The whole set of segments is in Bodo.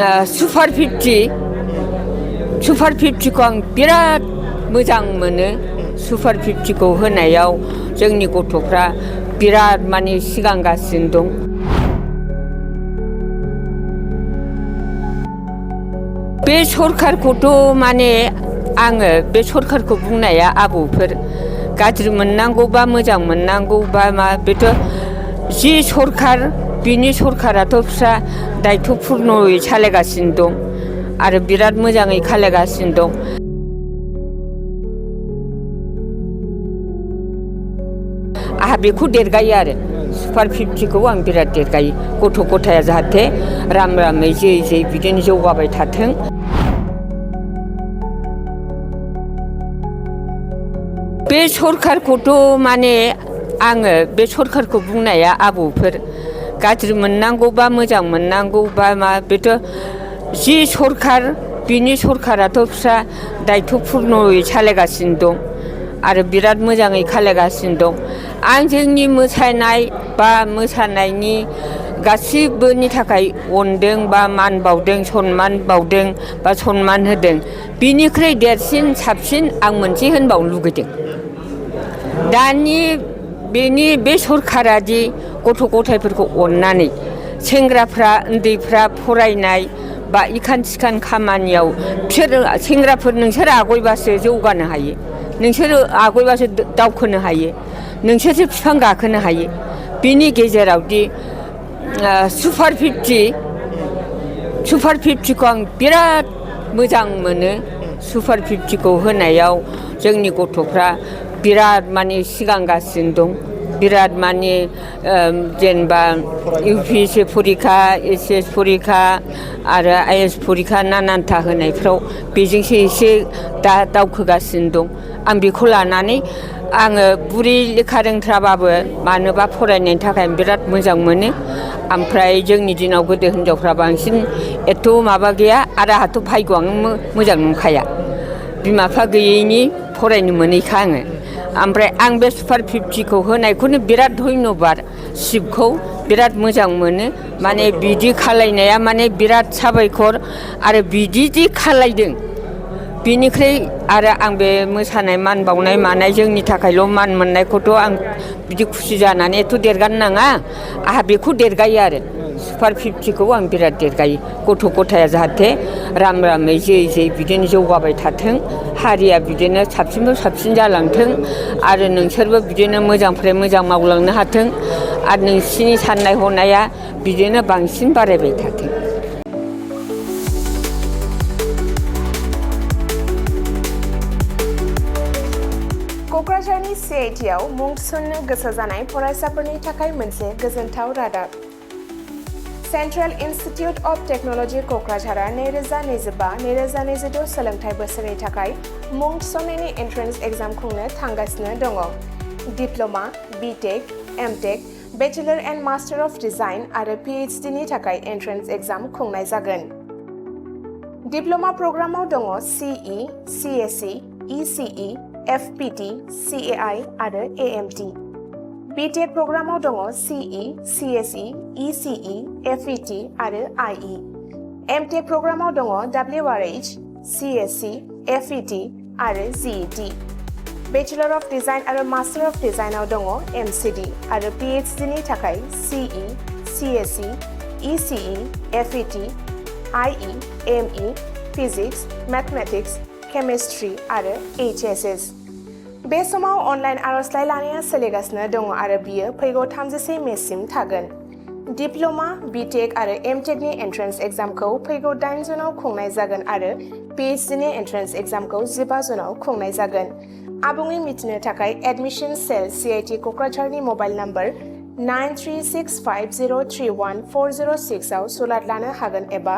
सुपार 50 खौ आं बिराद मोजां मोनो सुपार 50 खौ होनायाव जोंनि गथ'फ्रा बिराद माने सिगांगासिनो दं बे सरखारखौथ' माने आङो बे सरखारखौ बुंनाया आबौफोर गाज्रि मोननांगौबा मोजां मोननांगौबा मा बेथ' जि सरखार बिनि सरखाराथ' फिसा दायथ'पुर्नयै सालायगासिनो दं आरो बिराद मोजाङै खालायगासिनो दं आहा बेखौ देरगायो आरो सुपार 50 खौ आं बिराद देरगायो गथ' गथाया जाहाथे राम रामै जै बिदिनो जौगाबाय थाथों बे सरखारखौथ' माने आङो बे सरखारखौ बुंनाया आबौफोर गाज्रि मोननांगौबा मोजां मोननांगौबा मा बेथ' जि सरखार बिनि सरखाराथ' फिसा दायथ'पुर्नयै सालायगासिनो दं आरो बिराद मोजाङै खालायगासिनो दं आं जोंनि मोसानाय बा मोसानायनि गासिबोनि थाखाय अनदों बा मान बावदों सनमान बावदों बा सनमान होदों बिनिख्रुइ देरसिन साबसिन आं मोनसे होनबावनो लुगैदों दानि बेनि बे सरखारादि गथ' गथायफोरखौ अननानै सेंग्राफ्रा उन्दैफ्रा फरायनाय बा इखान सिखान खामानियाव बिसोर सेंग्राफोर नोंसोर आगयबासो जौगानो हायो नोंसोर आगयबासो दावखोनो हायो नोंसोरसो बिफां गाखोनो हायो बिनि गेजेरावदि सुपार 50 खौ आं बिराद मोजां मोनो सुपार 50 खौ होनायाव जोंनि गथ'फ्रा बिराद माने सिगांगासिनो दं बिराद माने जेनेबा UPSC परिखा SS परिखा आरो IAS परिखा नानानथा होनायफ्राव बेजोंसो एसे दा दावखोगासिनो दं आं बेखौ लानानै आङो बुरि लेखा रोंथ्राबाबो मानोबा फरायनायनि थाखाय बिराद मोजां मोनो ओमफ्राय जोंनि दिनाव गोदो हिनजावफ्रा बांसिन एथ' माबा गैया आरो आंहाथ' भाग्यआनो मोजां नंखाया बिमा बिफा गैयैनि फरायनो मोनैखा आङो ओमफ्राय आं बे सुपार 50 खौ होनायखौनो बिराद धन्यबाद शिबखौ बिराद मोजां मोनो माने बिदि खालायनाया माने बिराद साबायखर आरो बिदि खालायदों बिनिख्रुइ आरो आं बे मोसानाय मान बावनाय मानाय जोंनि थाखायल' मान मोननायखौथ' आं बिदि खुसि जानानै एथ' देरगानो नाङा आंहा बेखौ देरगायो आरो सुपार 50 खौ आं बिराद देरगायो गथ' गथाया जाहाथे राम रामै जै बिदिनो जौगाबाय थाथों हारिया बिदिनो साबसिननिफ्राय साबसिन जालांथों आरो नोंसोरबो बिदिनो मोजांनिफ्राय मोजां मावलांनो हाथों आरो नोंसिनि साननाय हनाया बिदिनो बांसिन बारायबाय थाथों क'क्राझारनि CITआव मुं थिसननो गोसो जानाय फरायसाफोरनि थाखाय मोनसे गोजोनथाव रादाब सेन्ट्रेल इन्स्टिटिउट अफ टेक्न'लजि क'क्राझारआ 2025-2026 सोलोंथाइ बोसोरनि थाखाय मुं थिसननायनि एन्ट्रेन्स एग्जाम खुंनो थांगासिनो दङ diploma BTech MTech bachelor and master of design आरो PhD नि थाखाय एन्ट्रेन्स एग्जाम खुंनाय जागोन डिप्ल'मा प्रग्रामाव दङ CE CSE ECE FPT CAI आरो AMT BTech प्रग्रामाव दङ CE CSE ECE FET आरो IE MTech प्रग्रामाव दङ WRH CSC FET आरो GET बेचेलर अफ डिजाइन आरो मास्टार अफ डिजाइनआव दङ MCD आरो PhD नि थाखाय CE CSE ECE FET IE ME physics mathematics chemistry आरो HSS बे समाव अनलाइन आर'जलाइ लानाया सोलिगासिनो दङ आरो बियो फैगौ 31 मेसिम थागोन डिप्ल'मा BTech आरो MTech नि एन्ट्रेन्स एग्जामखौ फैगौ 8 जुनाव खुंनाय जागोन आरो PhD नि एन्ट्रेन्स एग्जामखौ 15 जुनाव खुंनाय जागोन आबुङै मिथिनो थाखाय एडमिशन सेल CIT क'क्राझारनि मबाइल नम्बर 9365031406 आव सुलाद लानो हागोन एबा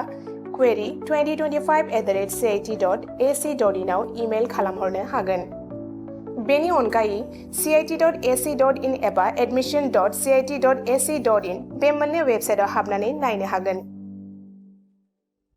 query 2025@cit.ac.in आव इमेल खालामहरनो हागोन बेनि अनगायै cit.ac.in एबा admission.cit.ac.in बे मोननै वेबसाइटआव हाबनानै नायनो हागोन